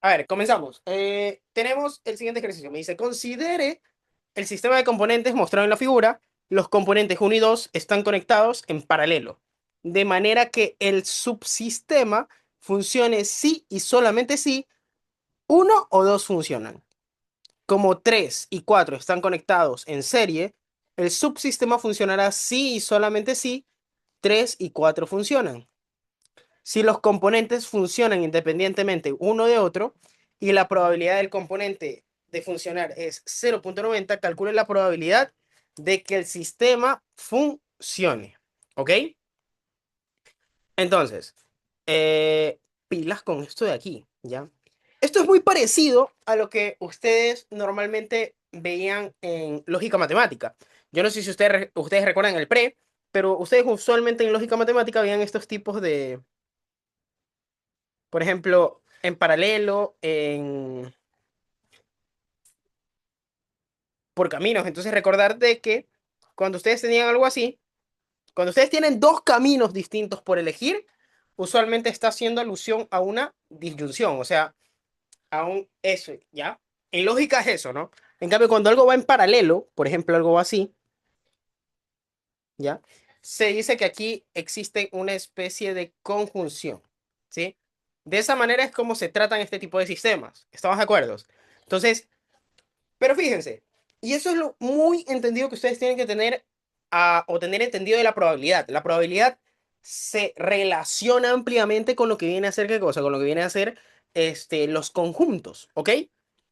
A ver, comenzamos. Tenemos el siguiente ejercicio. Me dice, considere el sistema de componentes mostrado en la figura. Los componentes uno y 2 están conectados en paralelo, de manera que el subsistema funcione si y solamente si uno o dos funcionan. Como 3 y 4 están conectados en serie, el subsistema funcionará si y solamente si 3 y 4 funcionan. Si los componentes funcionan independientemente uno de otro y la probabilidad del componente de funcionar es 0,90, calcule la probabilidad de que el sistema funcione. ¿Ok? Entonces, pilas con esto de aquí, ¿ya? Esto es muy parecido a lo que ustedes normalmente veían en lógica matemática. Yo no sé si ustedes recuerdan el pre, pero ustedes usualmente en lógica matemática veían estos tipos de, por ejemplo, en paralelo, por caminos. Entonces, recordar de que cuando ustedes tenían algo así, cuando ustedes tienen dos caminos distintos por elegir, usualmente está haciendo alusión a una disyunción, o sea, a un eso, ¿ya? En lógica es eso, ¿no? En cambio, cuando algo va en paralelo, por ejemplo, algo va así, ¿ya? Se dice que aquí existe una especie de conjunción, ¿sí? De esa manera es como se tratan este tipo de sistemas. ¿Estamos de acuerdo? Entonces, pero fíjense, y eso es lo muy entendido que ustedes tienen que tener o tener entendido de la probabilidad. La probabilidad se relaciona ampliamente con lo que viene a ser, ¿qué cosa? Con lo que viene a ser los conjuntos, ¿ok?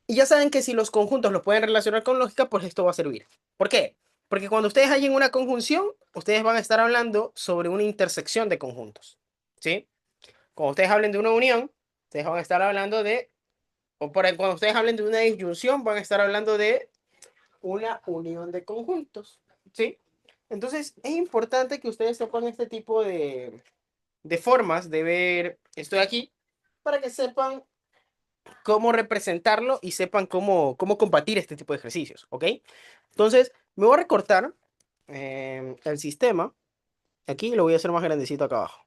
Y ya saben que si los conjuntos los pueden relacionar con lógica, pues esto va a servir. ¿Por qué? Porque cuando ustedes hallen una conjunción, ustedes van a estar hablando sobre una intersección de conjuntos, ¿sí? Cuando ustedes hablen de una unión, ustedes van a estar hablando de, cuando ustedes hablen de una disyunción, van a estar hablando de una unión de conjuntos, ¿sí? Entonces, es importante que ustedes sepan este tipo de formas de ver esto de aquí para que sepan cómo representarlo y sepan cómo combatir este tipo de ejercicios, ¿ok? Entonces, me voy a recortar el sistema. Aquí lo voy a hacer más grandecito acá abajo.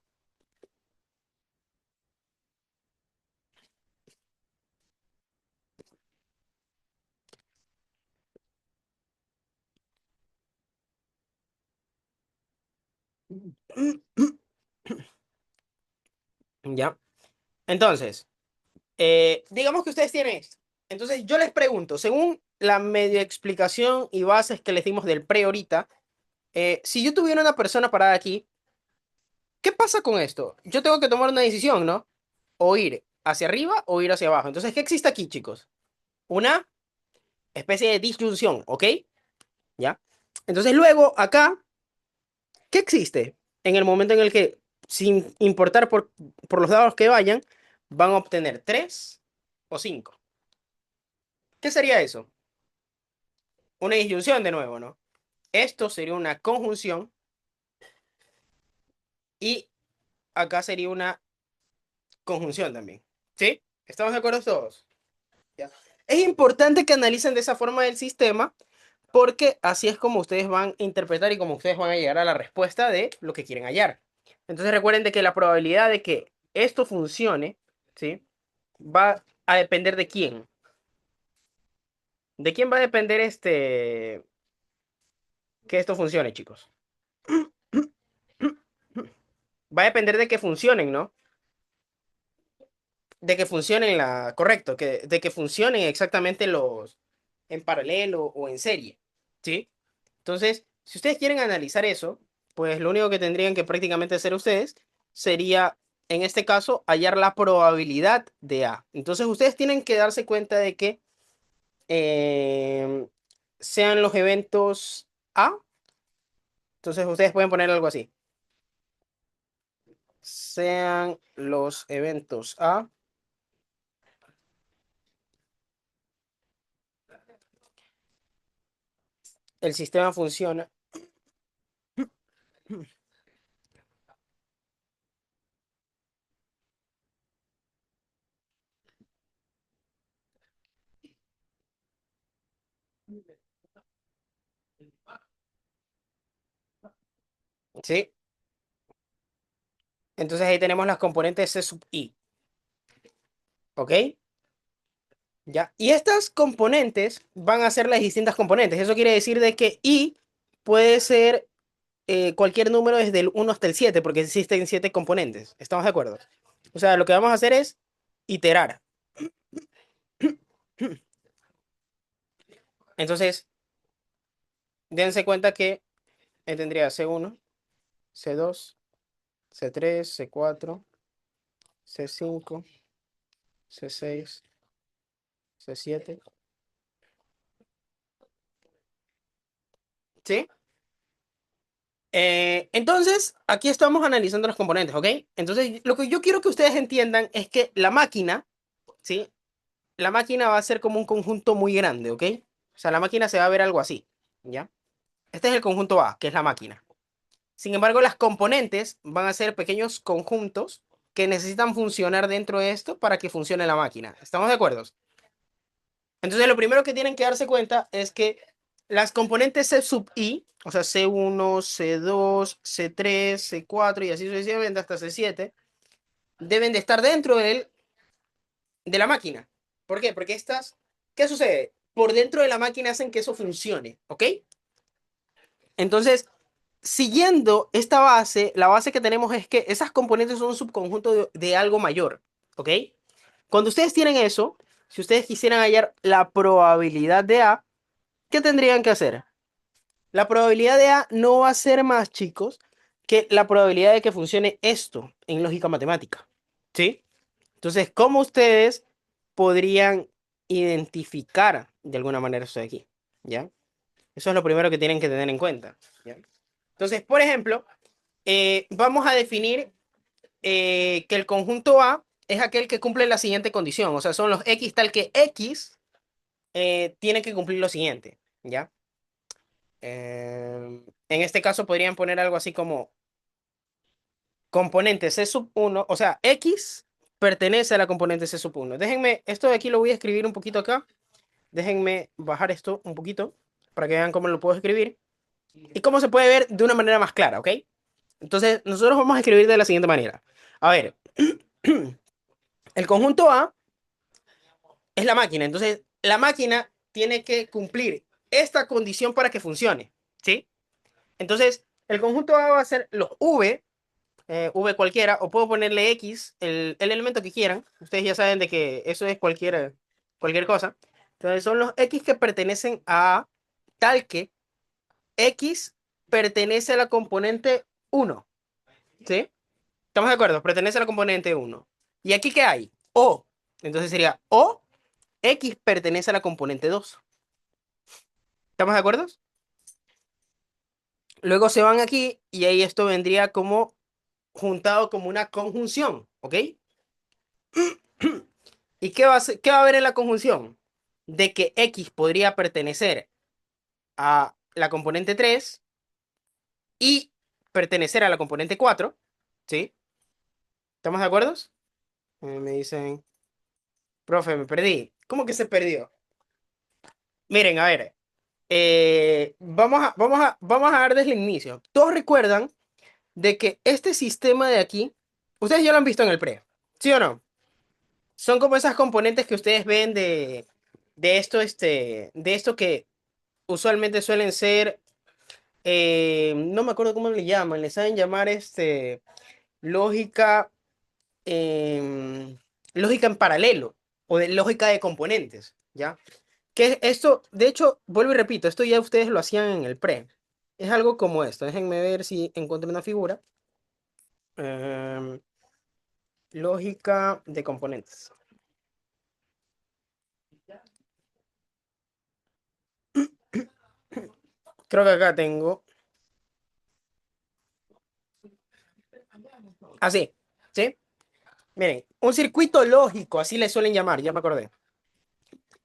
¿Ya? Entonces, digamos que ustedes tienen esto. Entonces, yo les pregunto, según la medio explicación y bases que les dimos del pre ahorita, si yo tuviera una persona parada aquí, ¿qué pasa con esto? Yo tengo que tomar una decisión, ¿no? O ir hacia arriba o ir hacia abajo. Entonces, ¿qué existe aquí, chicos? Una especie de disyunción, ¿ok? ¿Ya? Entonces, luego, acá, ¿qué existe? En el momento en el que, sin importar por los dados que vayan, van a obtener 3 o 5. ¿Qué sería eso? Una disyunción de nuevo, ¿no? Esto sería una conjunción y acá sería una conjunción también. ¿Sí? ¿Estamos de acuerdo todos? ¿Ya? Es importante que analicen de esa forma el sistema porque así es como ustedes van a interpretar y como ustedes van a llegar a la respuesta de lo que quieren hallar. Entonces recuerden de que la probabilidad de que esto funcione, ¿sí? Va a depender de quién. ¿De quién va a depender que esto funcione, chicos? Va a depender de que funcionen, ¿no? De que funcionen correcto, de que funcionen exactamente los en paralelo o en serie, ¿sí? Entonces, si ustedes quieren analizar eso, pues lo único que tendrían que prácticamente hacer ustedes sería, en este caso, hallar la probabilidad de A. Entonces, ustedes tienen que darse cuenta de que eh, sean los eventos A. Entonces, ustedes pueden poner algo así. Sean los eventos A. El sistema funciona. ¿Sí? Entonces ahí tenemos las componentes C sub I. ¿Ok? ¿Ya? Y estas componentes van a ser las distintas componentes. Eso quiere decir de que I puede ser cualquier número desde el 1 hasta el 7 porque existen 7 componentes. ¿Estamos de acuerdo? O sea, lo que vamos a hacer es iterar. Entonces, dense cuenta que tendría C1, C2, C3, C4, C5, C6, C7. ¿Sí? Entonces, aquí estamos analizando los componentes, ¿ok? Entonces, lo que yo quiero que ustedes entiendan es que la máquina, ¿sí? La máquina va a ser como un conjunto muy grande, ¿ok? O sea, la máquina se va a ver algo así, ¿ya? Este es el conjunto A, que es la máquina. Sin embargo, las componentes van a ser pequeños conjuntos que necesitan funcionar dentro de esto para que funcione la máquina. ¿Estamos de acuerdo? Entonces, lo primero que tienen que darse cuenta es que las componentes C sub i, o sea, C1, C2, C3, C4 y así sucesivamente hasta C7, deben de estar dentro de la máquina. ¿Por qué? Porque estas, ¿qué sucede? Por dentro de la máquina hacen que eso funcione, ¿ok? Entonces, siguiendo esta base, la base que tenemos es que esas componentes son un subconjunto de algo mayor, ¿ok? Cuando ustedes tienen eso, si ustedes quisieran hallar la probabilidad de A, ¿qué tendrían que hacer? La probabilidad de A no va a ser más, chicos, que la probabilidad de que funcione esto en lógica matemática, ¿sí? Entonces, ¿cómo ustedes podrían identificar de alguna manera esto de aquí? ¿Ya? Eso es lo primero que tienen que tener en cuenta, ¿ya? Entonces, por ejemplo, vamos a definir que el conjunto A es aquel que cumple la siguiente condición, o sea, son los X tal que X tiene que cumplir lo siguiente, ¿ya? En este caso podrían poner algo así como componente C sub uno, o sea, X pertenece a la componente C sub uno. Déjenme, esto de aquí lo voy a escribir un poquito acá. Déjenme bajar esto un poquito para que vean cómo lo puedo escribir y cómo se puede ver de una manera más clara, ¿ok? Entonces, nosotros vamos a escribir de la siguiente manera. A ver, el conjunto A es la máquina, entonces la máquina tiene que cumplir esta condición para que funcione, ¿sí? Entonces, el conjunto A va a ser los V, V cualquiera, o puedo ponerle X, el elemento que quieran. Ustedes ya saben de que eso es cualquier cosa. Entonces, son los X que pertenecen a tal que X pertenece a la componente uno, ¿sí? ¿Estamos de acuerdo? Pertenece a la componente uno. ¿Y aquí qué hay? O. Entonces sería O, X pertenece a la componente 2. ¿Estamos de acuerdo? Luego se van aquí y ahí esto vendría como juntado como una conjunción, ¿ok? ¿Y qué va a haber en la conjunción? De que X podría pertenecer a la componente 3 y pertenecer a la componente 4, ¿sí? ¿Estamos de acuerdo? Me dicen, profe, me perdí. ¿Cómo que se perdió? Miren, a ver, vamos a dar desde el inicio. Todos recuerdan de que este sistema de aquí, ustedes ya lo han visto en el pre, ¿sí o no? Son como esas componentes que ustedes ven de esto que usualmente suelen ser, no me acuerdo cómo le llaman, le saben llamar lógica, lógica en paralelo o de lógica de componentes, ¿ya? Que esto, de hecho, vuelvo y repito, esto ya ustedes lo hacían en el pre. Es algo como esto. Déjenme ver si encuentro una figura. Em, lógica de componentes. Creo que acá tengo. Así, ¿sí? Miren, un circuito lógico, así le suelen llamar, ya me acordé.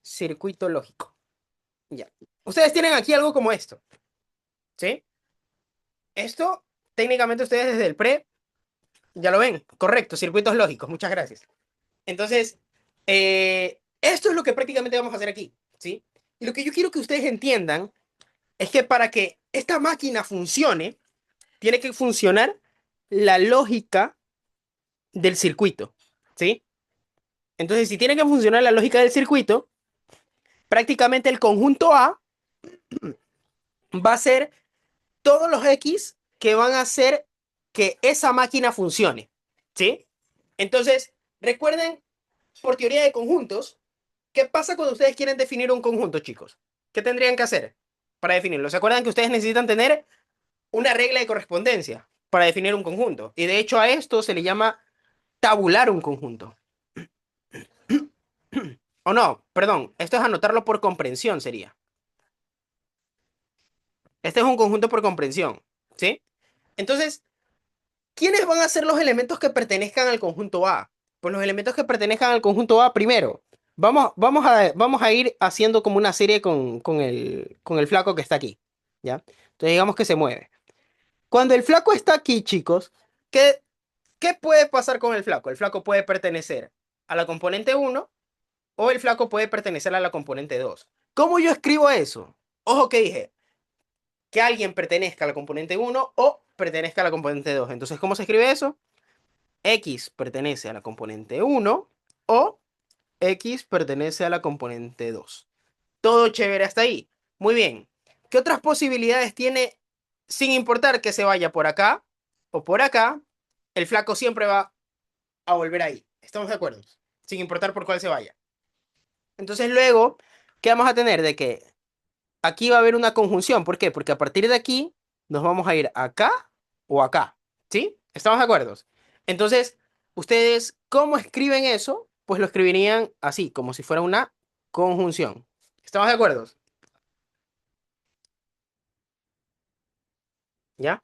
Circuito lógico. Ya. Ustedes tienen aquí algo como esto, ¿sí? Esto, técnicamente ustedes desde el pre, ya lo ven. Correcto, circuitos lógicos. Muchas gracias. Entonces, esto es lo que prácticamente vamos a hacer aquí, ¿sí? Y lo que yo quiero que ustedes entiendan es que para que esta máquina funcione, tiene que funcionar la lógica del circuito, ¿sí? Entonces, si tiene que funcionar la lógica del circuito, prácticamente el conjunto A va a ser todos los X que van a hacer que esa máquina funcione. ¿Sí? Entonces, recuerden, por teoría de conjuntos, ¿qué pasa cuando ustedes quieren definir un conjunto, chicos? ¿Qué tendrían que hacer para definirlo? ¿Se acuerdan que ustedes necesitan tener una regla de correspondencia para definir un conjunto? Y de hecho a esto se le llama tabular un conjunto. O no, perdón, esto es anotarlo por comprensión sería. Este es un conjunto por comprensión, ¿sí? Entonces, ¿quiénes van a ser los elementos que pertenezcan al conjunto A? Pues los elementos que pertenezcan al conjunto A primero. Vamos a ir haciendo como una serie con el flaco que está aquí, ¿ya? Entonces digamos que se mueve. Cuando el flaco está aquí, chicos, ¿qué puede pasar con el flaco? El flaco puede pertenecer a la componente uno o el flaco puede pertenecer a la componente 2. ¿Cómo yo escribo eso? Ojo que dije, que alguien pertenezca a la componente uno o pertenezca a la componente 2. Entonces, ¿cómo se escribe eso? X pertenece a la componente uno o X pertenece a la componente 2. Todo chévere hasta ahí. Muy bien. ¿Qué otras posibilidades tiene sin importar que se vaya por acá o por acá? El flaco siempre va a volver ahí. ¿Estamos de acuerdo? Sin importar por cuál se vaya. Entonces luego, ¿qué vamos a tener? De que aquí va a haber una conjunción. ¿Por qué? Porque a partir de aquí nos vamos a ir acá o acá. ¿Sí? ¿Estamos de acuerdo? Entonces, ustedes, ¿cómo escriben eso? Pues lo escribirían así, como si fuera una conjunción. ¿Estamos de acuerdo? ¿Ya?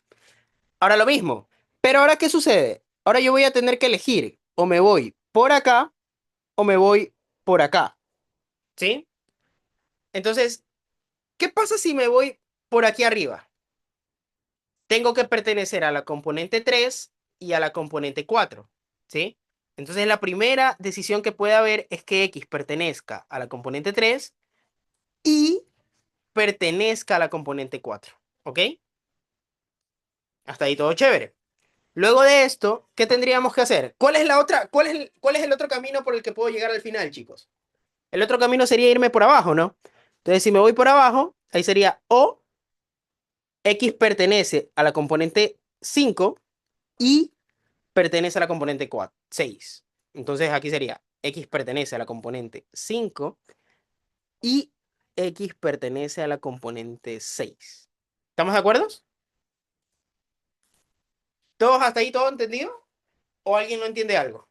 Ahora lo mismo. Pero ahora, ¿qué sucede? Ahora yo voy a tener que elegir o me voy por acá o me voy por acá. ¿Sí? Entonces, ¿qué pasa si me voy por aquí arriba? Tengo que pertenecer a la componente 3 y a la componente 4, ¿sí? Entonces la primera decisión que puede haber es que X pertenezca a la componente 3 y pertenezca a la componente 4, ¿ok? Hasta ahí todo chévere. Luego de esto, ¿qué tendríamos que hacer? ¿Cuál es la otra, cuál es el otro camino por el que puedo llegar al final, chicos? El otro camino sería irme por abajo, ¿no? Entonces, si me voy por abajo, ahí sería o X pertenece a la componente 5 y pertenece a la componente 4, 6. Entonces aquí sería X pertenece a la componente 5 y X pertenece a la componente 6. ¿Estamos de acuerdo? ¿Todos hasta ahí todo entendido? ¿O alguien no entiende algo?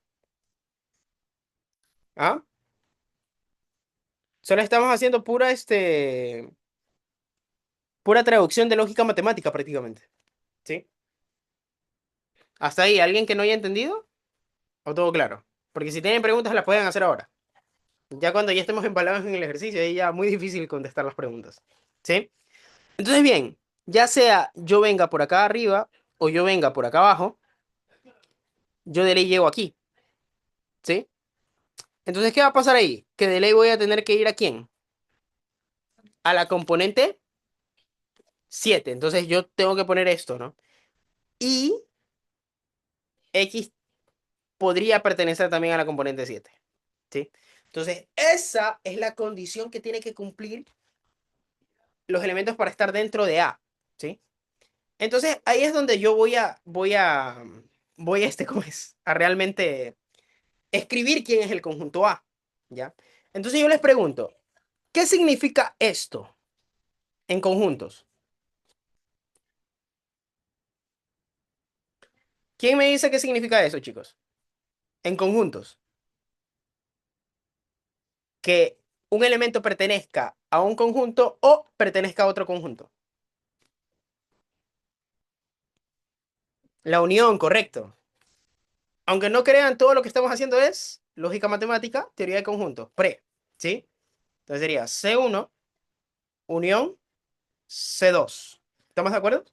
¿Ah? Solo estamos haciendo pura traducción de lógica matemática prácticamente. ¿Sí? ¿Hasta ahí alguien que no haya entendido? ¿O todo claro? Porque si tienen preguntas las pueden hacer ahora. Ya cuando ya estemos embalados en el ejercicio, ahí ya muy difícil contestar las preguntas. ¿Sí? Entonces, bien, ya sea yo venga por acá arriba o yo venga por acá abajo, yo de ley llego aquí, ¿sí? Entonces, ¿qué va a pasar ahí? Que de ley voy a tener que ir a quién? A la componente 7. Entonces, yo tengo que poner esto, ¿no? Y X podría pertenecer también a la componente 7, ¿sí? Entonces, esa es la condición que tiene que cumplir los elementos para estar dentro de A, ¿sí? Entonces, ahí es donde yo ¿cómo es? A realmente escribir quién es el conjunto A, ¿ya? Entonces yo les pregunto, ¿qué significa esto en conjuntos? ¿Quién me dice qué significa eso, chicos? En conjuntos, que un elemento pertenezca a un conjunto o pertenezca a otro conjunto. La unión, correcto. Aunque no crean, todo lo que estamos haciendo es lógica matemática, teoría de conjuntos, ¿sí? Entonces sería C1, unión, C2. ¿Estamos de acuerdo?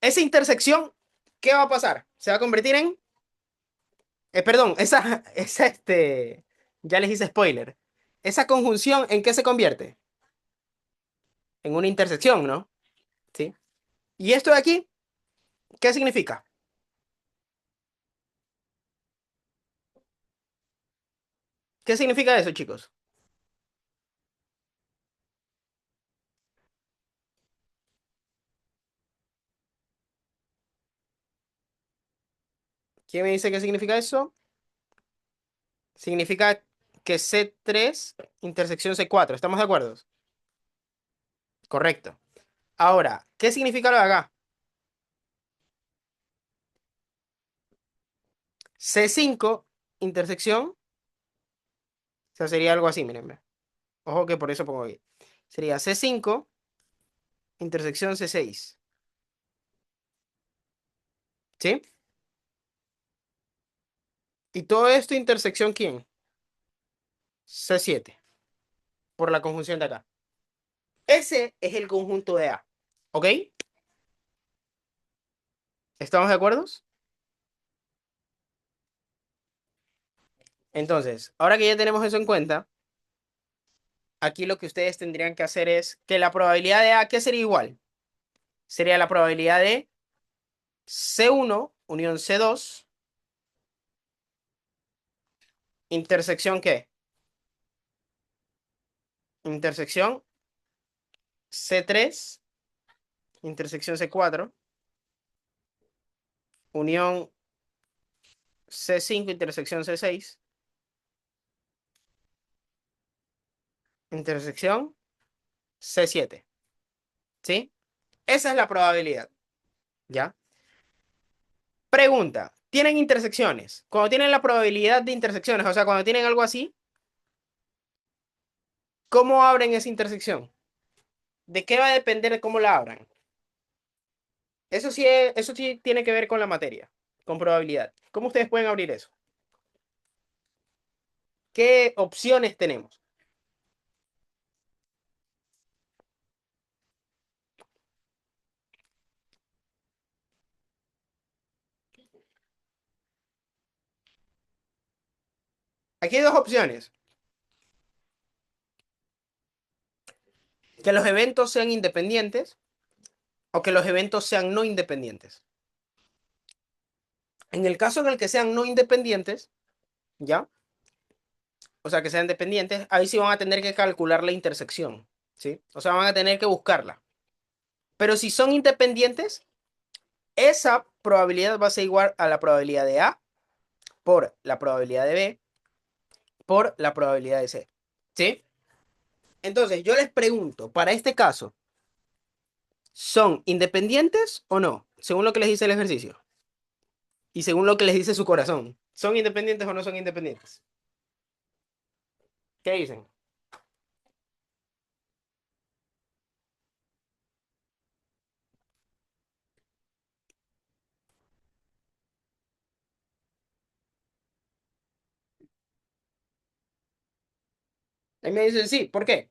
Esa intersección, ¿qué va a pasar? Se va a convertir en perdón, ya les hice spoiler. Esa conjunción, ¿en qué se convierte? En una intersección, ¿no? ¿Sí? ¿Y esto de aquí, qué significa? ¿Qué significa eso, chicos? ¿Quién me dice qué significa eso? Significa que C3 intersección C4. ¿Estamos de acuerdo? Correcto. Ahora, ¿qué significa lo de acá? C5 intersección, o sea, sería algo así, miren. Ve. Ojo que por eso pongo ahí. Sería C5 intersección C6. ¿Sí? ¿Y todo esto intersección quién? C7, por la conjunción de acá. Ese es el conjunto de A. ¿Ok? ¿Estamos de acuerdo? Entonces, ahora que ya tenemos eso en cuenta, aquí lo que ustedes tendrían que hacer es que la probabilidad de A, ¿qué sería igual? Sería la probabilidad de C1 unión C2 intersección ¿qué? Intersección C3 intersección C4 unión C5 intersección C6 intersección C7. ¿Sí? Esa es la probabilidad. ¿Ya? Pregunta. ¿Tienen intersecciones? Cuando tienen la probabilidad de intersecciones, o sea, cuando tienen algo así, ¿cómo abren esa intersección? ¿De qué va a depender de cómo la abran? Eso sí tiene que ver con la materia, con probabilidad. ¿Cómo ustedes pueden abrir eso? ¿Qué opciones tenemos? Aquí hay dos opciones. Que los eventos sean independientes o que los eventos sean no independientes. En el caso en el que sean no independientes, ¿ya? O sea, que sean dependientes, ahí sí van a tener que calcular la intersección, ¿sí? O sea, van a tener que buscarla. Pero si son independientes, esa probabilidad va a ser igual a la probabilidad de A por la probabilidad de B por la probabilidad de C. ¿Sí? Entonces, yo les pregunto, para este caso, ¿son independientes o no? Según lo que les dice el ejercicio y según lo que les dice su corazón. ¿Son independientes o no son independientes? ¿Qué dicen? Ahí me dicen sí. ¿Por qué?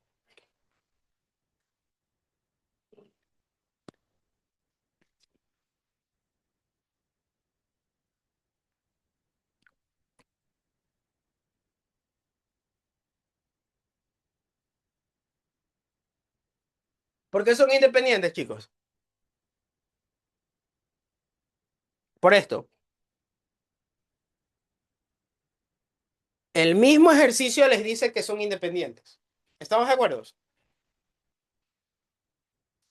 Porque son independientes, chicos. Por esto. El mismo ejercicio les dice que son independientes. ¿Estamos de acuerdo?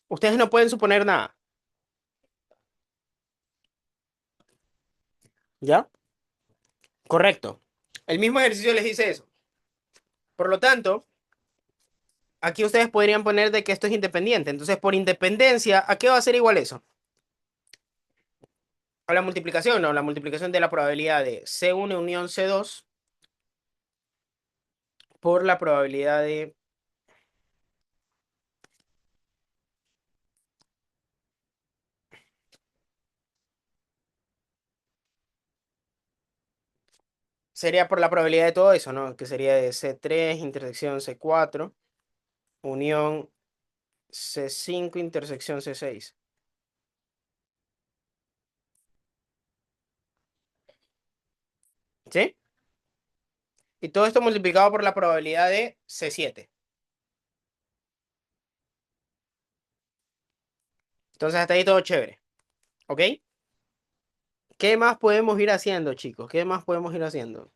Ustedes no pueden suponer nada. ¿Ya? Correcto. El mismo ejercicio les dice eso. Por lo tanto, aquí ustedes podrían poner de que esto es independiente. Entonces, por independencia, ¿a qué va a ser igual eso? A la multiplicación, no, la multiplicación de la probabilidad de C1 unión C2 por la probabilidad de... Sería por la probabilidad de todo eso, ¿no? Que sería de C3 intersección C4 unión C5 intersección C6. ¿Sí? Y todo esto multiplicado por la probabilidad de C7. Entonces, hasta ahí todo chévere. ¿Ok? ¿Qué más podemos ir haciendo, chicos? ¿Qué más podemos ir haciendo?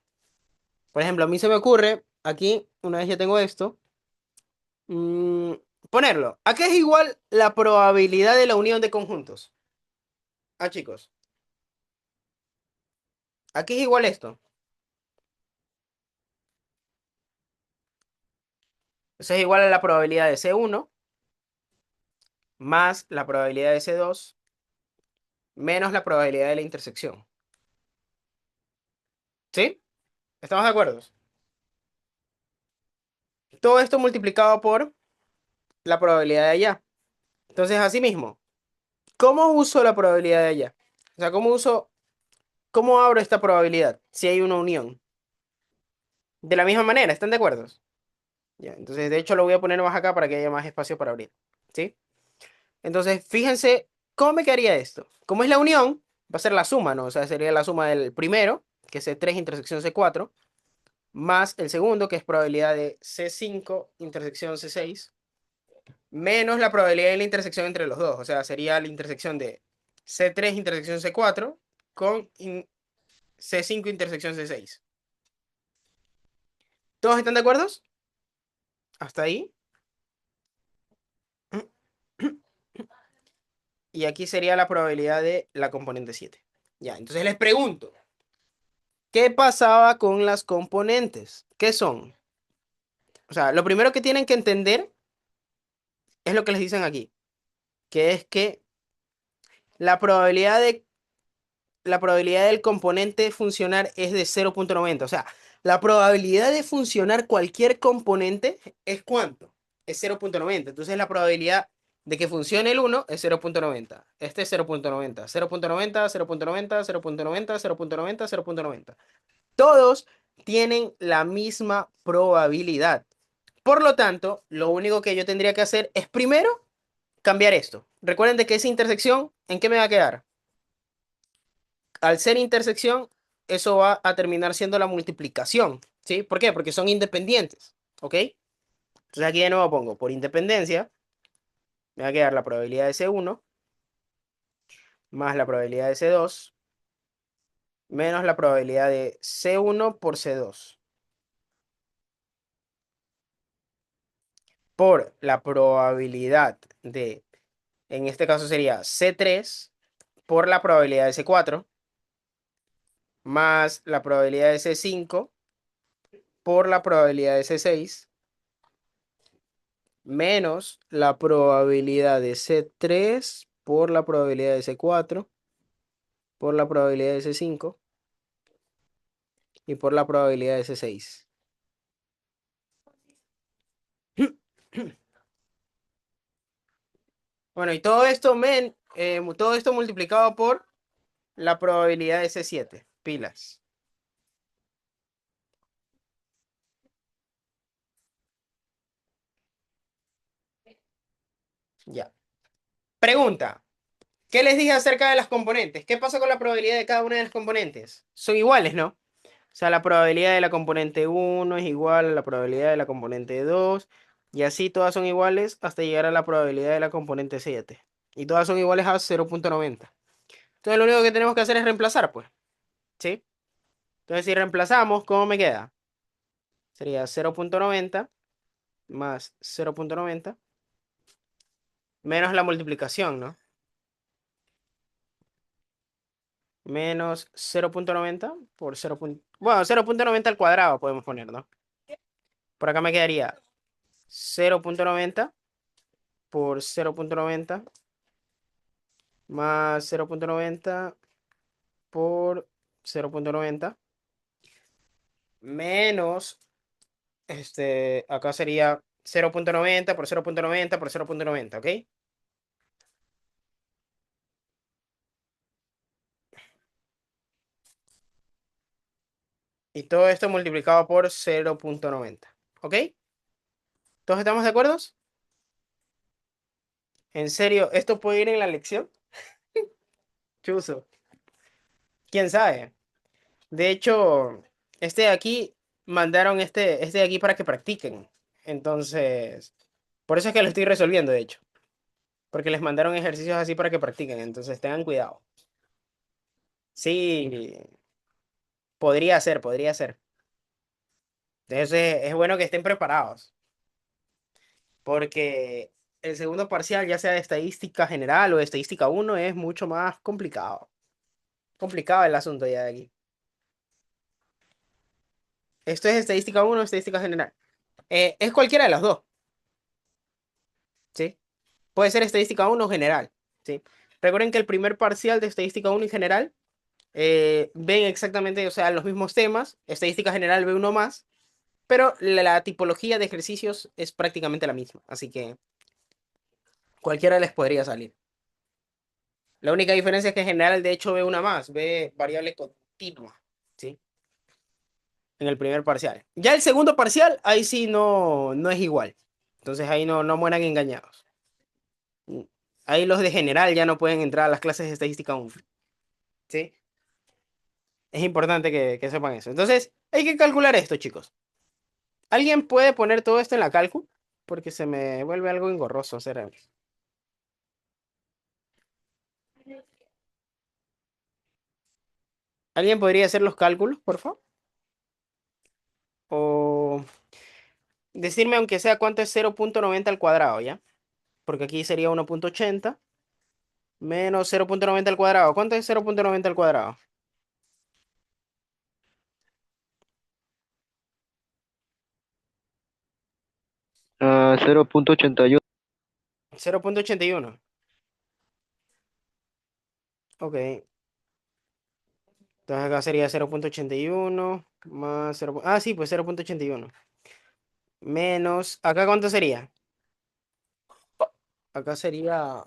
Por ejemplo, a mí se me ocurre aquí, una vez ya tengo esto, mm, ponerlo. ¿A qué es igual la probabilidad de la unión de conjuntos? Ah, chicos, ¿a qué es igual esto? Eso es igual a la probabilidad de C1 más la probabilidad de C2 menos la probabilidad de la intersección. ¿Sí? ¿Estamos de acuerdo? Todo esto multiplicado por la probabilidad de allá. Entonces, asimismo, ¿cómo uso la probabilidad de allá? O sea, cómo abro esta probabilidad si hay una unión? De la misma manera, ¿están de acuerdo? Ya, entonces, de hecho, lo voy a poner más acá para que haya más espacio para abrir. ¿Sí? Entonces, fíjense, ¿cómo me quedaría esto? Como es la unión, va a ser la suma, ¿no? O sea, sería la suma del primero, que es C3 intersección C4, más el segundo, que es probabilidad de C5 intersección C6, menos la probabilidad de la intersección entre los dos. O sea, sería la intersección de C3 intersección C4 con C5 intersección C6. ¿Todos están de acuerdo? Hasta ahí. Y aquí sería la probabilidad de la componente 7. Ya, entonces les pregunto, ¿qué pasaba con las componentes? ¿Qué son? O sea, lo primero que tienen que entender es lo que les dicen aquí, que es que la probabilidad de la probabilidad del componente funcionar es de 0,90. O sea, la probabilidad de funcionar cualquier componente es ¿cuánto? Es 0,90. Entonces la probabilidad de que funcione el uno es 0,90. Este es 0,90. 0,90, 0,90, 0,90, 0,90, 0,90. Todos tienen la misma probabilidad. Por lo tanto, lo único que yo tendría que hacer es primero cambiar esto. Recuerden de que esa intersección, ¿en qué me va a quedar? Al ser intersección, eso va a terminar siendo la multiplicación, ¿sí? ¿Por qué? Porque son independientes, ¿ok? Entonces aquí de nuevo pongo, por independencia, me va a quedar la probabilidad de C1 más la probabilidad de C2 menos la probabilidad de C1 por C2 por la probabilidad de, en este caso sería C3 por la probabilidad de C4 más la probabilidad de C5 por la probabilidad de C6 menos la probabilidad de C3 por la probabilidad de C4 por la probabilidad de C5 y por la probabilidad de C6. Bueno, y todo esto, todo esto multiplicado por la probabilidad de C7. Pilas. Ya. Pregunta. ¿Qué les dije acerca de las componentes? ¿Qué pasa con la probabilidad de cada una de las componentes? Son iguales, ¿no? O sea, la probabilidad de la componente uno es igual a la probabilidad de la componente 2 y así todas son iguales hasta llegar a la probabilidad de la componente 7. Y todas son iguales a 0,90. Entonces lo único que tenemos que hacer es reemplazar, pues. ¿Sí? Entonces si reemplazamos, ¿cómo me queda? Sería 0,90 más 0,90 menos la multiplicación, ¿no? Menos 0,90 por 0. Bueno, 0,90 al cuadrado podemos poner, ¿no? Por acá me quedaría 0,90 por 0,90 más 0,90 por 0,90 menos, acá sería 0,90 por 0,90 por 0,90, ¿ok? Y todo esto multiplicado por 0,90, ¿ok? ¿Todos estamos de acuerdo? En serio, ¿esto puede ir en la lección? Chuzo. ¿Quién sabe? De hecho, este de aquí mandaron este de aquí para que practiquen. Entonces, por eso es que lo estoy resolviendo, de hecho. Porque les mandaron ejercicios así para que practiquen. Entonces, tengan cuidado. Sí, podría ser, podría ser. Entonces es bueno que estén preparados, porque el segundo parcial, ya sea de estadística general o de estadística uno, es mucho más complicado. Complicado el asunto ya de aquí. Esto es estadística uno o estadística general. Es cualquiera de las dos, ¿sí? Puede ser estadística uno o general, ¿sí? Recuerden que el primer parcial de estadística uno y general ven exactamente, o sea, los mismos temas. Estadística general ve uno más, pero la tipología de ejercicios es prácticamente la misma. Así que cualquiera les podría salir. La única diferencia es que en general, de hecho, ve una más, ve variable continua, ¿sí? En el primer parcial. Ya el segundo parcial, ahí sí no es igual. Entonces ahí no mueran engañados. Mm. Ahí los de general ya no pueden entrar a las clases de estadística aún, ¿sí? Es importante que sepan eso. Entonces, hay que calcular esto, chicos. ¿Alguien puede poner todo esto en la calcu? Porque se me vuelve algo engorroso hacer. ¿Alguien podría hacer los cálculos, por favor? O decirme, aunque sea, cuánto es 0,90 al cuadrado, ¿ya? Porque aquí sería 1,80 menos 0,90 al cuadrado. ¿Cuánto es 0,90 al cuadrado? 0.81. 0,81. Ok. Entonces acá sería 0,81 más 0. Ah, sí, pues 0,81. Menos. ¿Acá cuánto sería? Acá sería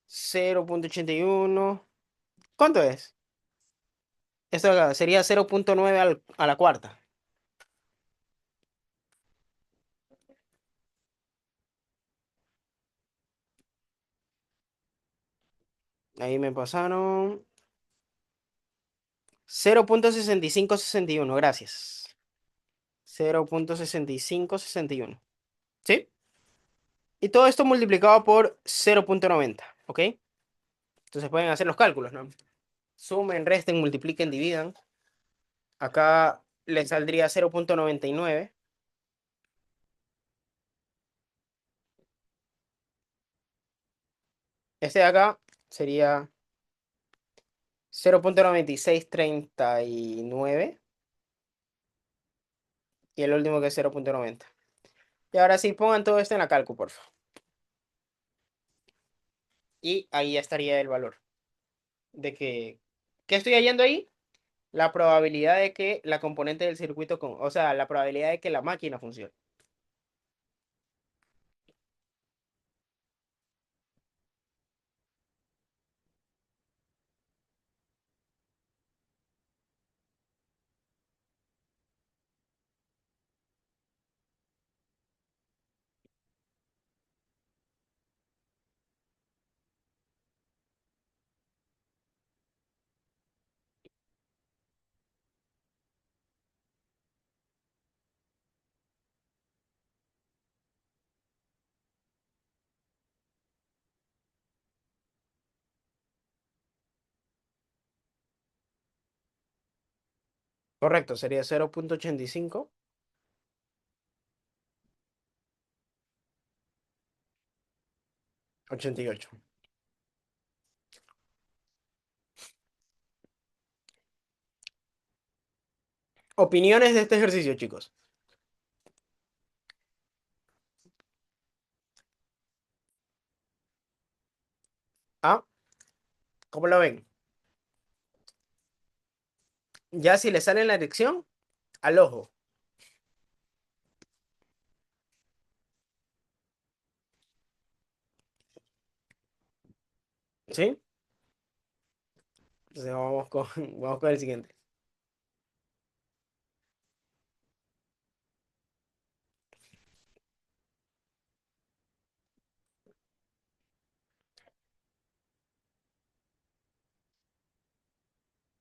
0,81. ¿Cuánto es? Esto acá sería 0,9 a la cuarta. Ahí me pasaron 0,6561. Gracias. 0,6561. ¿Sí? Y todo esto multiplicado por 0,90. ¿Ok? Entonces pueden hacer los cálculos, ¿no? Sumen, resten, multipliquen, dividan. Acá les saldría 0,99. Este de acá sería 0,9639. Y el último que es 0,90. Y ahora sí, pongan todo esto en la calcu, por favor. Y ahí ya estaría el valor de que... ¿Qué estoy hallando ahí? La probabilidad de que la componente del circuito, o sea, la probabilidad de que la máquina funcione. Correcto, sería 0,85. 88. Opiniones de este ejercicio, chicos. Ah, ¿cómo lo ven? Ya si le sale en la elección, al ojo. ¿Sí? Entonces vamos con, vamos con el siguiente.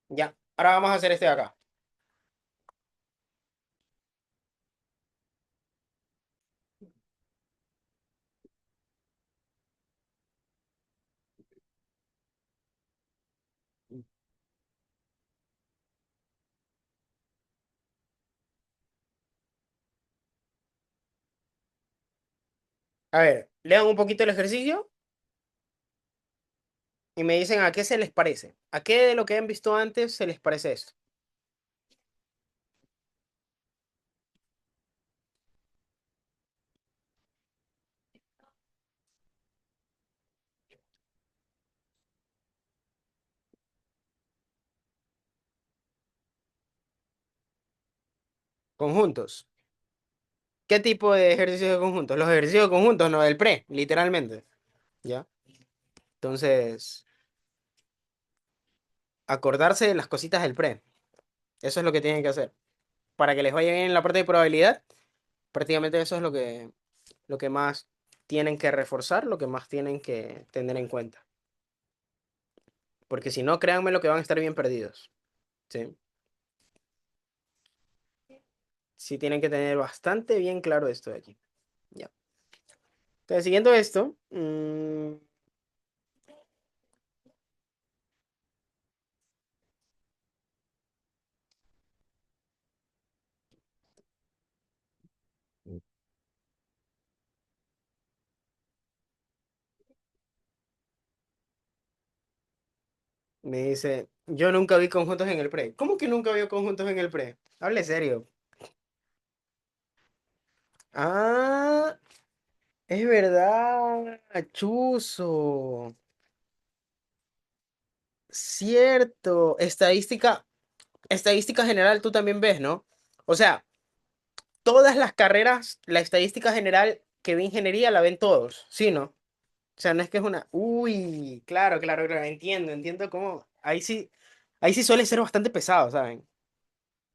Ya, ahora vamos a hacer este de acá. A ver, lean un poquito el ejercicio y me dicen a qué se les parece. ¿A qué de lo que han visto antes se les parece esto? Conjuntos. ¿Qué tipo de ejercicios de conjuntos? Los ejercicios de conjuntos, no del pre, literalmente. ¿Ya? Entonces, acordarse de las cositas del pre. Eso es lo que tienen que hacer. Para que les vaya bien en la parte de probabilidad, prácticamente eso es lo que más tienen que reforzar, lo que más tienen que tener en cuenta. Porque si no, créanme lo que van a estar bien perdidos. ¿Sí? Sí tienen que tener bastante bien claro esto de aquí. Ya. Entonces, siguiendo esto, me dice, yo nunca vi conjuntos en el pre. ¿Cómo que nunca vio conjuntos en el pre? Hable serio. Ah, es verdad, chuzo. Cierto. Estadística general tú también ves, ¿no? O sea, todas las carreras, la estadística general que ve ingeniería la ven todos, ¿sí, no? O sea, no es que es una. Uy, claro, claro, claro, entiendo cómo. Ahí sí suele ser bastante pesado, ¿saben?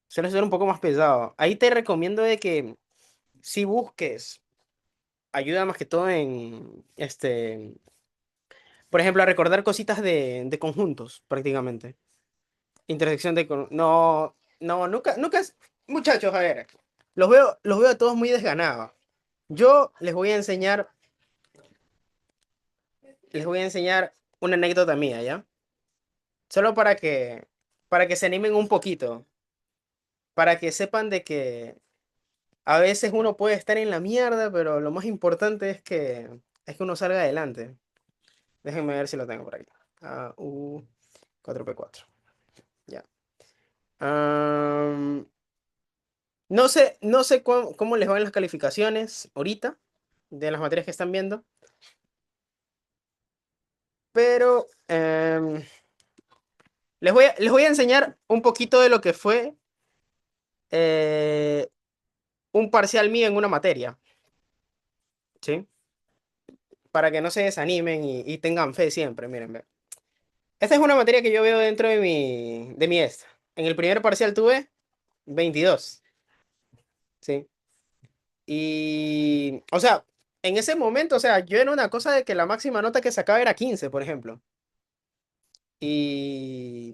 Suele ser un poco más pesado. Ahí te recomiendo de que si busques ayuda más que todo en, por ejemplo, a recordar cositas de conjuntos, prácticamente. Intersección de. No, no, nunca Muchachos, a ver, los veo a todos muy desganados. Yo les voy a enseñar una anécdota mía, ¿ya? Solo para que se animen un poquito, para que sepan de que a veces uno puede estar en la mierda, pero lo más importante es que uno salga adelante. Déjenme ver si lo tengo por aquí. AU 4P4. Ya. Am, no sé cómo les van las calificaciones ahorita de las materias que están viendo, pero les voy a enseñar un poquito de lo que fue eh, un parcial mío en una materia, ¿sí? Para que no se desanimen y tengan fe siempre, miren, ve. Esta es una materia que yo veo dentro de mi extra. En el primer parcial tuve 22, ¿sí? Y, o sea, en ese momento, o sea, yo era una cosa de que la máxima nota que sacaba era 15, por ejemplo. Y,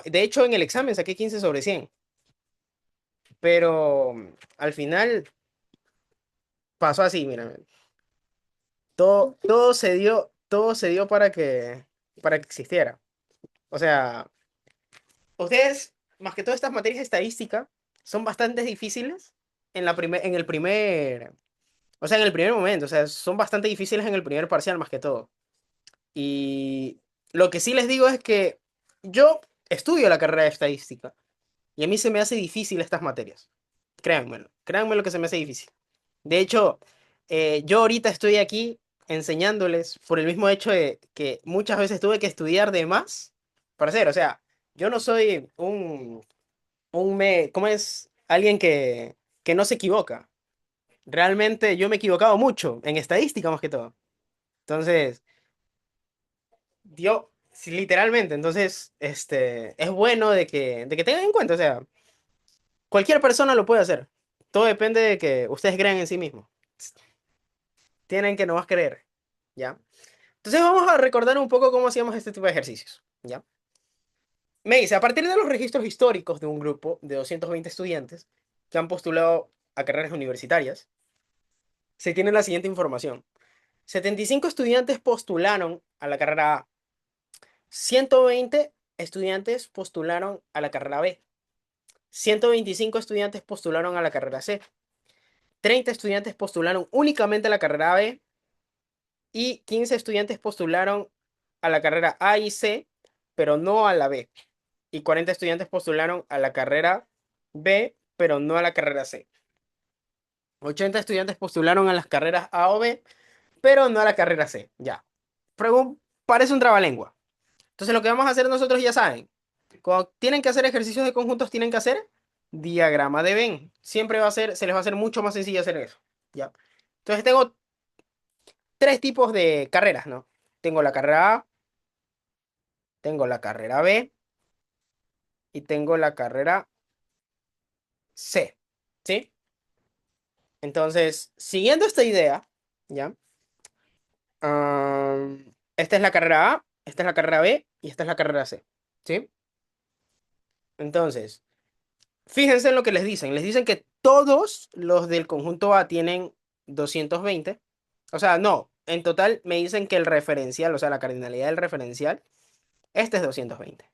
de hecho, en el examen saqué 15/100. Pero al final pasó así, mira. Todo se dio para que existiera. O sea, ustedes, más que todas estas materias de estadística, son bastante difíciles en el primer, o sea, en el primer momento. O sea, son bastante difíciles en el primer parcial más que todo. Y lo que sí les digo es que yo estudio la carrera de estadística y a mí se me hace difícil estas materias. Créanmelo que se me hace difícil. De hecho, yo ahorita estoy aquí enseñándoles por el mismo hecho de que muchas veces tuve que estudiar de más para hacer. O sea, yo no soy ¿cómo es? Alguien que no se equivoca. Realmente yo me he equivocado mucho, en estadística más que todo. Entonces, sí, literalmente, entonces, es bueno de que tengan en cuenta, o sea, cualquier persona lo puede hacer. Todo depende de que ustedes crean en sí mismos. Tienen que nomás creer, ¿ya? Entonces vamos a recordar un poco cómo hacíamos este tipo de ejercicios, ¿ya? Me dice, a partir de los registros históricos de un grupo de 220 estudiantes que han postulado a carreras universitarias, se tiene la siguiente información. 75 estudiantes postularon a la carrera A. 120 estudiantes postularon a la carrera B. 125 estudiantes postularon a la carrera C. 30 estudiantes postularon únicamente a la carrera B y 15 estudiantes postularon a la carrera A y C, pero no a la B. Y 40 estudiantes postularon a la carrera B, pero no a la carrera C. 80 estudiantes postularon a las carreras A o B, pero no a la carrera C. Ya. Parece un trabalengua. Entonces lo que vamos a hacer nosotros ya saben. Cuando tienen que hacer ejercicios de conjuntos, tienen que hacer diagrama de Venn. Siempre se les va a hacer mucho más sencillo hacer eso. ¿Ya? Entonces tengo tres tipos de carreras, ¿no? Tengo la carrera A, tengo la carrera B y tengo la carrera C. ¿Sí? Entonces, siguiendo esta idea, ¿ya? Esta es la carrera A, esta es la carrera B y esta es la carrera C. ¿Sí? Entonces, fíjense en lo que les dicen. Les dicen que todos los del conjunto A tienen 220. O sea, no, en total me dicen que el referencial, o sea, la cardinalidad del referencial, este es 220.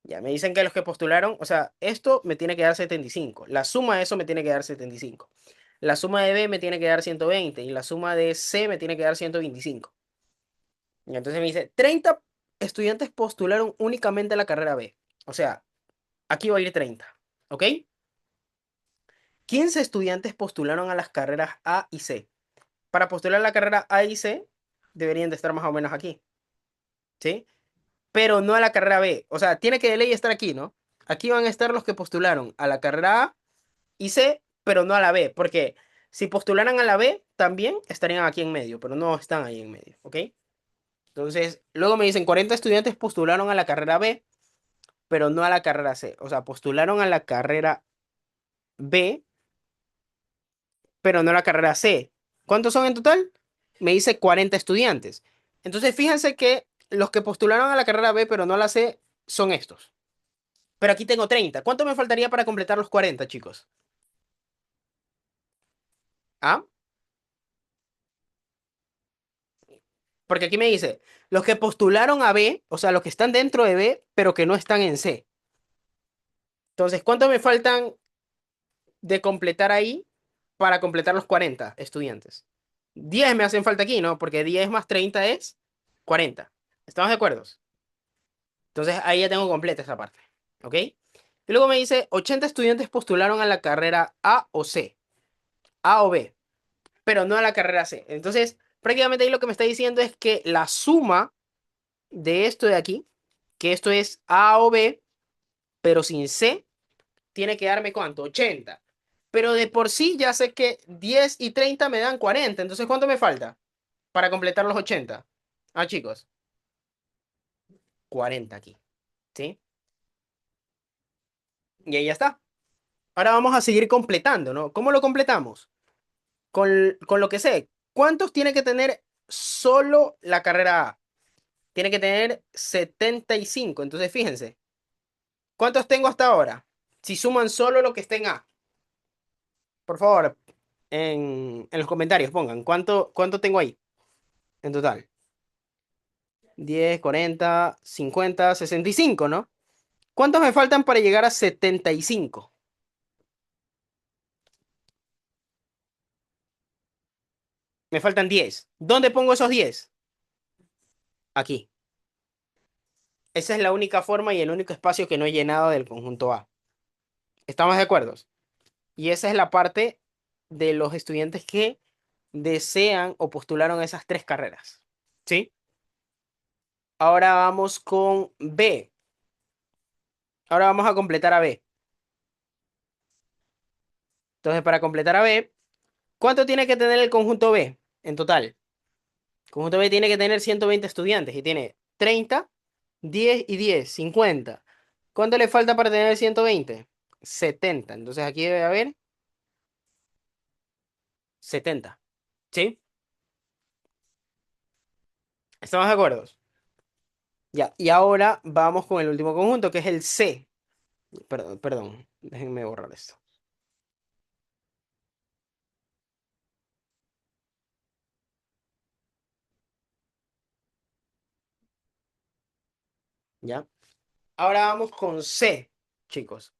Ya, me dicen que los que postularon, o sea, esto me tiene que dar 75. La suma de eso me tiene que dar 75. La suma de B me tiene que dar 120 y la suma de C me tiene que dar 125. Y entonces me dice, 30 estudiantes postularon únicamente a la carrera B. O sea, aquí va a ir 30. ¿Ok? 15 estudiantes postularon a las carreras A y C. Para postular a la carrera A y C, deberían de estar más o menos aquí. ¿Sí? Pero no a la carrera B. O sea, tiene que de ley estar aquí, ¿no? Aquí van a estar los que postularon a la carrera A y C, pero no a la B. Porque si postularan a la B, también estarían aquí en medio, pero no están ahí en medio. ¿Ok? Entonces, luego me dicen 40 estudiantes postularon a la carrera B, pero no a la carrera C. O sea, postularon a la carrera B, pero no a la carrera C. ¿Cuántos son en total? Me dice 40 estudiantes. Entonces, fíjense que los que postularon a la carrera B, pero no a la C, son estos. Pero aquí tengo 30. ¿Cuánto me faltaría para completar los 40, chicos? ¿Ah? Porque aquí me dice, los que postularon a B, o sea, los que están dentro de B, pero que no están en C. Entonces, ¿cuánto me faltan de completar ahí para completar los 40 estudiantes? 10 me hacen falta aquí, ¿no? Porque 10 más 30 es 40. ¿Estamos de acuerdo? Entonces ahí ya tengo completa esa parte. ¿Ok? Y luego me dice, 80 estudiantes postularon a la carrera A o C, A o B, pero no a la carrera C. Entonces, prácticamente ahí lo que me está diciendo es que la suma de esto de aquí, que esto es A o B, pero sin C, tiene que darme ¿cuánto? 80. Pero de por sí ya sé que 10 y 30 me dan 40. Entonces, ¿cuánto me falta para completar los 80? Ah, chicos, 40 aquí. ¿Sí? Y ahí ya está. Ahora vamos a seguir completando, ¿no? ¿Cómo lo completamos? Con lo que sé. ¿Cuántos tiene que tener solo la carrera A? Tiene que tener 75. Entonces, fíjense. ¿Cuántos tengo hasta ahora? Si suman solo lo que esté en A. Por favor, en los comentarios pongan. ¿Cuánto tengo ahí en total? 10, 40, 50, 65, ¿no? ¿Cuántos me faltan para llegar a 75? Me faltan 10. ¿Dónde pongo esos 10? Aquí. Esa es la única forma y el único espacio que no he llenado del conjunto A. ¿Estamos de acuerdo? Y esa es la parte de los estudiantes que desean o postularon esas tres carreras. ¿Sí? Ahora vamos con B. Ahora vamos a completar a B. Entonces, para completar a B, ¿cuánto tiene que tener el conjunto B en total? El conjunto B tiene que tener 120 estudiantes y tiene 30, 10 y 10, 50. ¿Cuánto le falta para tener 120? 70. Entonces aquí debe haber 70. ¿Sí? ¿Estamos de acuerdo? Ya, y ahora vamos con el último conjunto, que es el C. Perdón, perdón, déjenme borrar esto. ¿Ya? Ahora vamos con C, chicos.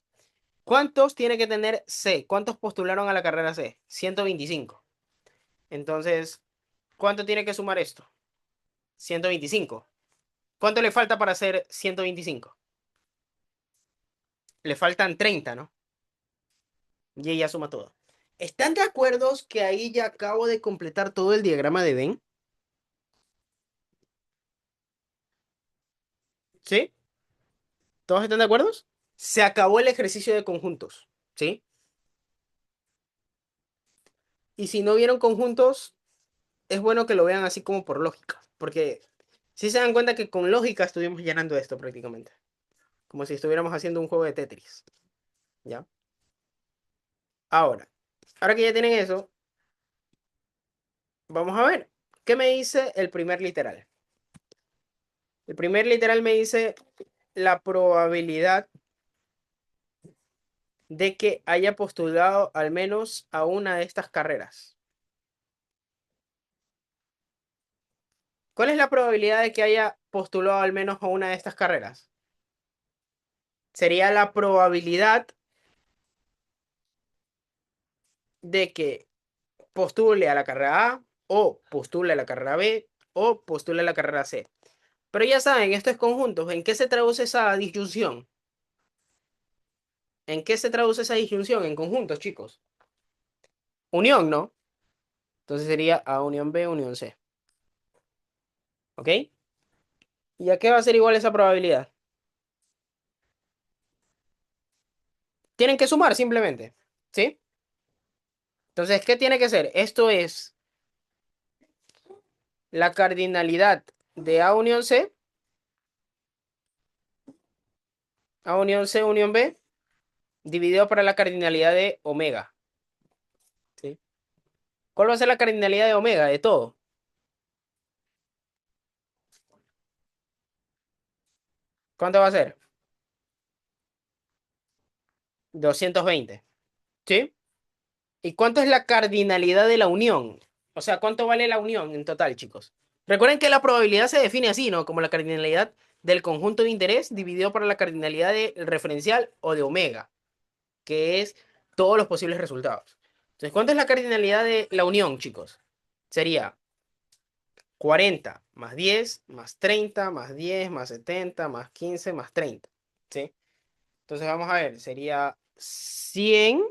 ¿Cuántos tiene que tener C? ¿Cuántos postularon a la carrera C? 125. Entonces, ¿Cuánto tiene que sumar esto? 125. ¿Cuánto le falta para hacer 125? Le faltan 30, ¿no? Y ella suma todo. ¿Están de acuerdo que ahí ya acabo de completar todo el diagrama de Venn? ¿Sí? ¿Todos están de acuerdo? Se acabó el ejercicio de conjuntos, ¿sí? Y si no vieron conjuntos, es bueno que lo vean así como por lógica, porque si se dan cuenta que con lógica estuvimos llenando esto prácticamente, como si estuviéramos haciendo un juego de Tetris, ¿ya? Ahora, ahora que ya tienen eso, vamos a ver, ¿qué me dice el primer literal? El primer literal me dice la probabilidad de que haya postulado al menos a una de estas carreras. ¿Cuál es la probabilidad de que haya postulado al menos a una de estas carreras? Sería la probabilidad de que postule a la carrera A o postule a la carrera B o postule a la carrera C. Pero ya saben, esto es conjuntos. ¿En qué se traduce esa disyunción? ¿En qué se traduce esa disyunción? En conjuntos, chicos. Unión, ¿no? Entonces sería A unión B, unión C. ¿Ok? ¿Y a qué va a ser igual esa probabilidad? Tienen que sumar simplemente. ¿Sí? Entonces, ¿qué tiene que ser? Esto es la cardinalidad de A unión C, A unión C, unión B, dividido por la cardinalidad de omega. ¿Sí? ¿Cuál va a ser la cardinalidad de omega de todo? ¿Cuánto va a ser? 220. ¿Sí? ¿Y cuánto es la cardinalidad de la unión? O sea, ¿cuánto vale la unión en total, chicos? Recuerden que la probabilidad se define así, ¿no? Como la cardinalidad del conjunto de interés dividido por la cardinalidad del referencial o de omega, que es todos los posibles resultados. Entonces, ¿cuánto es la cardinalidad de la unión, chicos? Sería 40 más 10 más 30 más 10 más 70 más 15 más 30. ¿Sí? Entonces, vamos a ver, sería 100,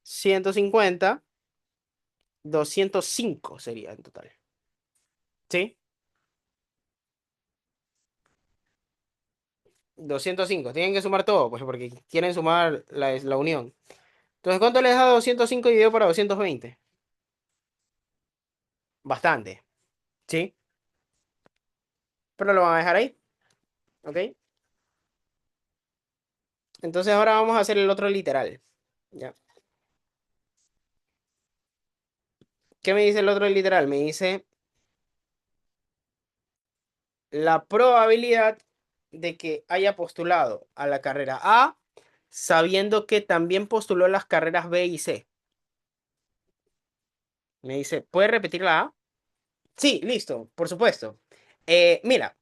150, 205 sería en total. ¿Sí? 205. Tienen que sumar todo, pues, porque quieren sumar la unión. Entonces, ¿cuánto les da 205 dividido para 220? Bastante. ¿Sí? Pero lo van a dejar ahí. ¿Ok? Entonces, ahora vamos a hacer el otro literal. ¿Ya? ¿Qué me dice el otro literal? Me dice la probabilidad de que haya postulado a la carrera A, sabiendo que también postuló las carreras B y C. Me dice, ¿puede repetir la A? Sí, listo, por supuesto. Mira,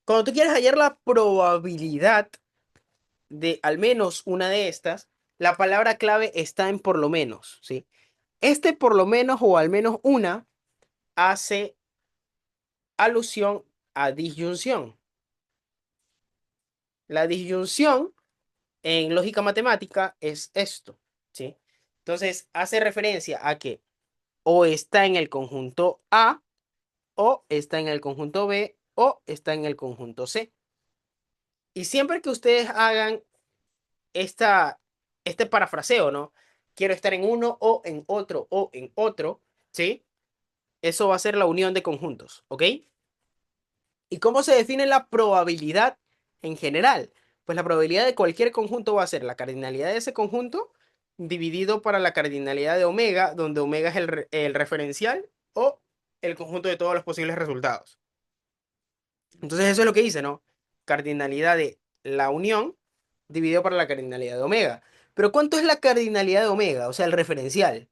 cuando tú quieres hallar la probabilidad de al menos una de estas, la palabra clave está en por lo menos, ¿sí? Este por lo menos o al menos una hace alusión a disyunción. La disyunción en lógica matemática es esto, ¿sí? Entonces hace referencia a que o está en el conjunto A, o está en el conjunto B, o está en el conjunto C. Y siempre que ustedes hagan esta, este parafraseo, ¿no? Quiero estar en uno o en otro, ¿sí? Eso va a ser la unión de conjuntos, ¿ok? ¿Y cómo se define la probabilidad en general? Pues la probabilidad de cualquier conjunto va a ser la cardinalidad de ese conjunto dividido para la cardinalidad de omega, donde omega es el referencial o el conjunto de todos los posibles resultados. Entonces eso es lo que dice, ¿no? Cardinalidad de la unión dividido por la cardinalidad de omega. Pero ¿cuánto es la cardinalidad de omega? O sea, el referencial.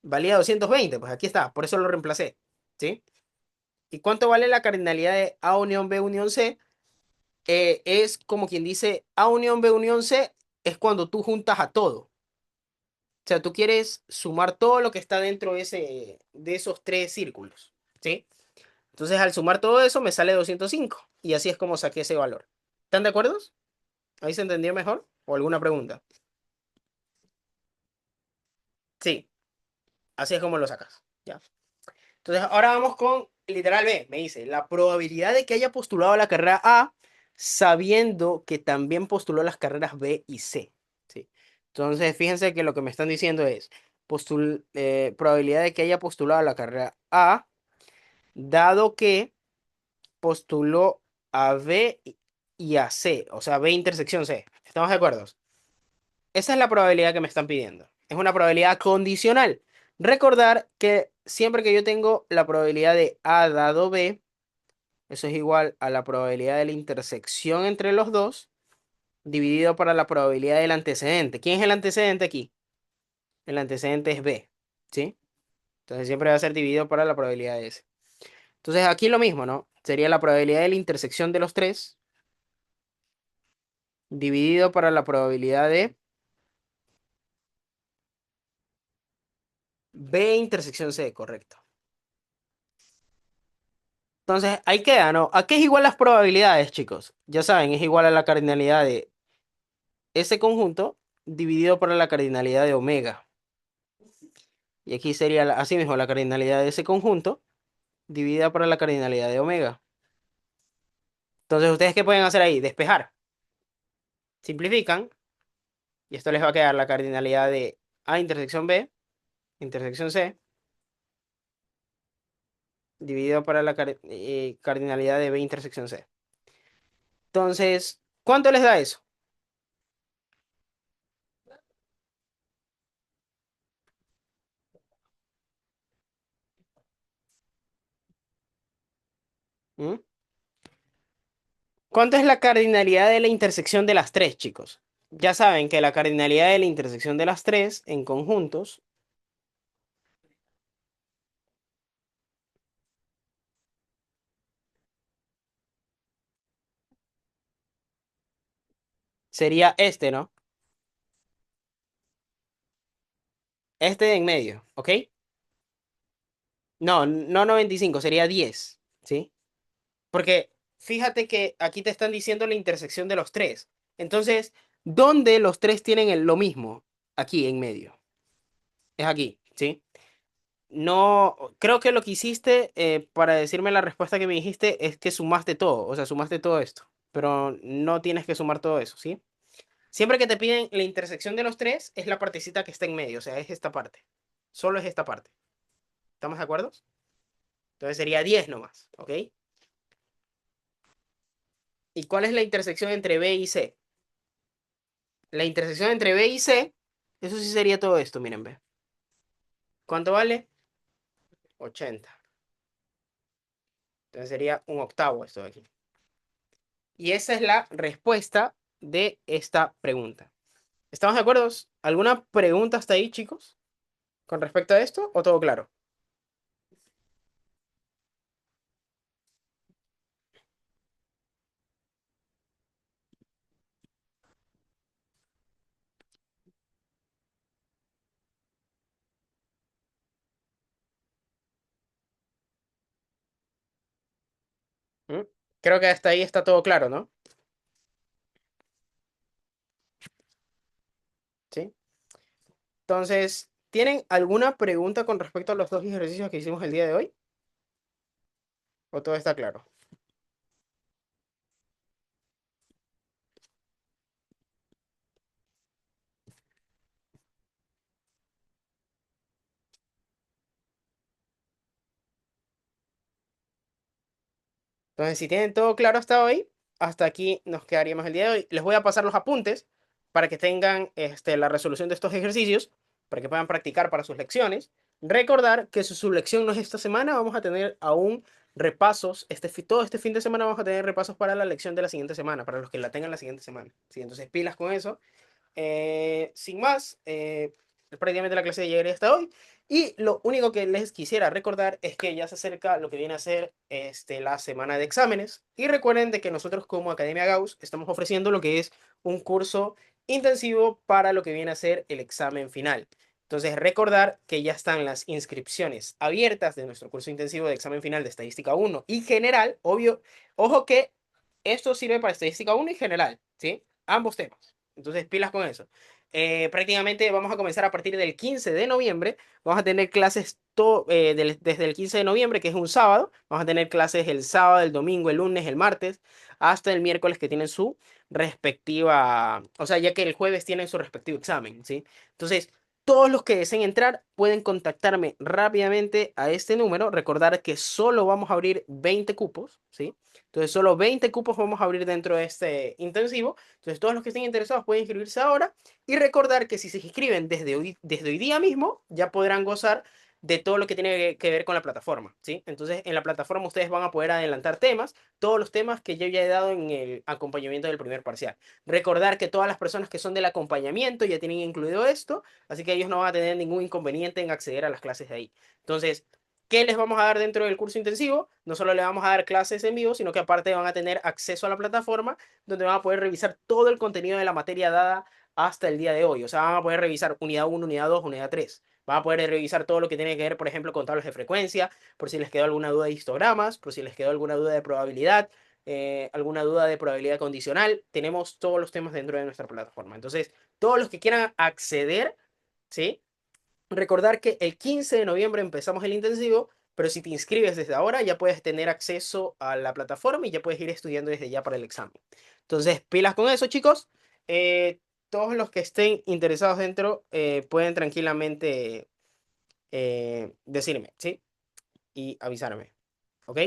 Valía 220, pues aquí está, por eso lo reemplacé. ¿Sí? ¿Y cuánto vale la cardinalidad de A unión B unión C? Es como quien dice A unión B unión C es cuando tú juntas a todo. O sea, tú quieres sumar todo lo que está dentro de esos tres círculos, ¿sí? Entonces, al sumar todo eso, me sale 205. Y así es como saqué ese valor. ¿Están de acuerdo? ¿Ahí se entendió mejor? ¿O alguna pregunta? Sí, así es como lo sacas. Ya. Entonces, ahora vamos con literal B. Me dice, la probabilidad de que haya postulado a la carrera A sabiendo que también postuló las carreras B y C. ¿Sí? Entonces, fíjense que lo que me están diciendo es probabilidad de que haya postulado a la carrera A, dado que postuló a B y a C, o sea, B intersección C. ¿Estamos de acuerdo? Esa es la probabilidad que me están pidiendo. Es una probabilidad condicional. Recordar que siempre que yo tengo la probabilidad de A dado B, eso es igual a la probabilidad de la intersección entre los dos, dividido para la probabilidad del antecedente. ¿Quién es el antecedente aquí? El antecedente es B, ¿sí? Entonces siempre va a ser dividido para la probabilidad de S. Entonces aquí lo mismo, ¿no? Sería la probabilidad de la intersección de los tres, dividido para la probabilidad de B intersección C, correcto. Entonces, ahí queda, ¿no? ¿A qué es igual las probabilidades, chicos? Ya saben, es igual a la cardinalidad de ese conjunto dividido por la cardinalidad de omega. Y aquí sería así mismo la cardinalidad de ese conjunto dividida por la cardinalidad de omega. Entonces, ¿ustedes qué pueden hacer ahí? Despejar. Simplifican y esto les va a quedar la cardinalidad de A intersección B, intersección C, dividido por la cardinalidad de B intersección C. Entonces, ¿cuánto les da eso? ¿Mm? ¿Cuánto es la cardinalidad de la intersección de las tres, chicos? Ya saben que la cardinalidad de la intersección de las tres en conjuntos sería este, ¿no? Este de en medio, ¿ok? No, no 95, sería 10, ¿sí? Porque fíjate que aquí te están diciendo la intersección de los tres. Entonces, ¿dónde los tres tienen lo mismo? Aquí, en medio. Es aquí, ¿sí? No, creo que lo que hiciste para decirme la respuesta que me dijiste es que sumaste todo, o sea, sumaste todo esto, pero no tienes que sumar todo eso, ¿sí? Siempre que te piden la intersección de los tres, es la partecita que está en medio, o sea, es esta parte. Solo es esta parte. ¿Estamos de acuerdo? Entonces sería 10 nomás, ¿ok? ¿Y cuál es la intersección entre B y C? La intersección entre B y C, eso sí sería todo esto, miren, ve. ¿Cuánto vale? 80. Entonces sería un octavo esto de aquí. Y esa es la respuesta de esta pregunta. ¿Estamos de acuerdo? ¿Alguna pregunta hasta ahí, chicos? ¿Con respecto a esto o todo claro? ¿Mm? Creo que hasta ahí está todo claro, ¿no? Sí. Entonces, ¿tienen alguna pregunta con respecto a los dos ejercicios que hicimos el día de hoy? ¿O todo está claro? Entonces, si tienen todo claro hasta hoy, hasta aquí nos quedaríamos el día de hoy. Les voy a pasar los apuntes para que tengan la resolución de estos ejercicios, para que puedan practicar para sus lecciones. Recordar que su lección no es esta semana, vamos a tener aún repasos. Todo este fin de semana vamos a tener repasos para la lección de la siguiente semana, para los que la tengan la siguiente semana. ¿Sí? Entonces, pilas con eso. Sin más, prácticamente la clase llegaría hasta hoy. Y lo único que les quisiera recordar es que ya se acerca lo que viene a ser la semana de exámenes. Y recuerden de que nosotros como Academia Gauss estamos ofreciendo lo que es un curso intensivo para lo que viene a ser el examen final. Entonces, recordar que ya están las inscripciones abiertas de nuestro curso intensivo de examen final de Estadística 1 y General. Obvio, ojo que esto sirve para Estadística 1 y General, ¿sí? Ambos temas. Entonces, pilas con eso. Prácticamente vamos a comenzar a partir del 15 de noviembre. Vamos a tener clases desde el 15 de noviembre, que es un sábado. Vamos a tener clases el sábado, el domingo, el lunes, el martes, hasta el miércoles que tienen su respectiva, o sea, ya que el jueves tienen su respectivo examen, ¿sí? Entonces, todos los que deseen entrar pueden contactarme rápidamente a este número. Recordar que solo vamos a abrir 20 cupos, ¿sí? Entonces, solo 20 cupos vamos a abrir dentro de este intensivo. Entonces, todos los que estén interesados pueden inscribirse ahora. Y recordar que si se inscriben desde hoy día mismo, ya podrán gozar de todo lo que tiene que ver con la plataforma, ¿sí? Entonces, en la plataforma ustedes van a poder adelantar temas, todos los temas que yo ya he dado en el acompañamiento del primer parcial. Recordar que todas las personas que son del acompañamiento ya tienen incluido esto, así que ellos no van a tener ningún inconveniente en acceder a las clases de ahí. Entonces, ¿qué les vamos a dar dentro del curso intensivo? No solo les vamos a dar clases en vivo, sino que aparte van a tener acceso a la plataforma donde van a poder revisar todo el contenido de la materia dada hasta el día de hoy. O sea, van a poder revisar unidad 1, unidad 2, unidad 3. Van a poder revisar todo lo que tiene que ver, por ejemplo, con tablas de frecuencia, por si les quedó alguna duda de histogramas, por si les quedó alguna duda de probabilidad, alguna duda de probabilidad condicional. Tenemos todos los temas dentro de nuestra plataforma. Entonces, todos los que quieran acceder, ¿sí? Recordar que el 15 de noviembre empezamos el intensivo, pero si te inscribes desde ahora ya puedes tener acceso a la plataforma y ya puedes ir estudiando desde ya para el examen. Entonces, pilas con eso, chicos. Todos los que estén interesados dentro pueden tranquilamente decirme, ¿sí? Y avisarme, ¿ok?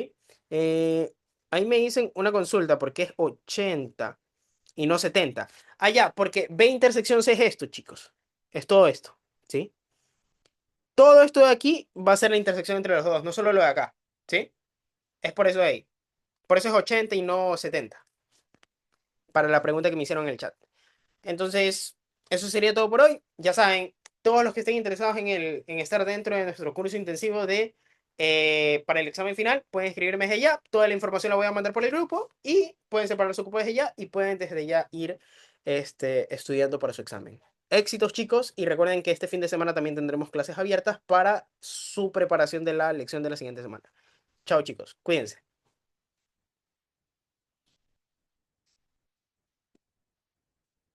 Eh, ahí me dicen una consulta porque es 80 y no 70. Ah, ya, porque B intersección C es esto, chicos. Es todo esto, ¿sí? Todo esto de aquí va a ser la intersección entre los dos, no solo lo de acá, ¿sí? Es por eso de ahí. Por eso es 80 y no 70, para la pregunta que me hicieron en el chat. Entonces, eso sería todo por hoy. Ya saben, todos los que estén interesados en estar dentro de nuestro curso intensivo para el examen final, pueden escribirme desde ya. Toda la información la voy a mandar por el grupo y pueden separar su cupo desde ya y pueden desde ya ir estudiando para su examen. Éxitos, chicos, y recuerden que este fin de semana también tendremos clases abiertas para su preparación de la lección de la siguiente semana. Chao, chicos, cuídense.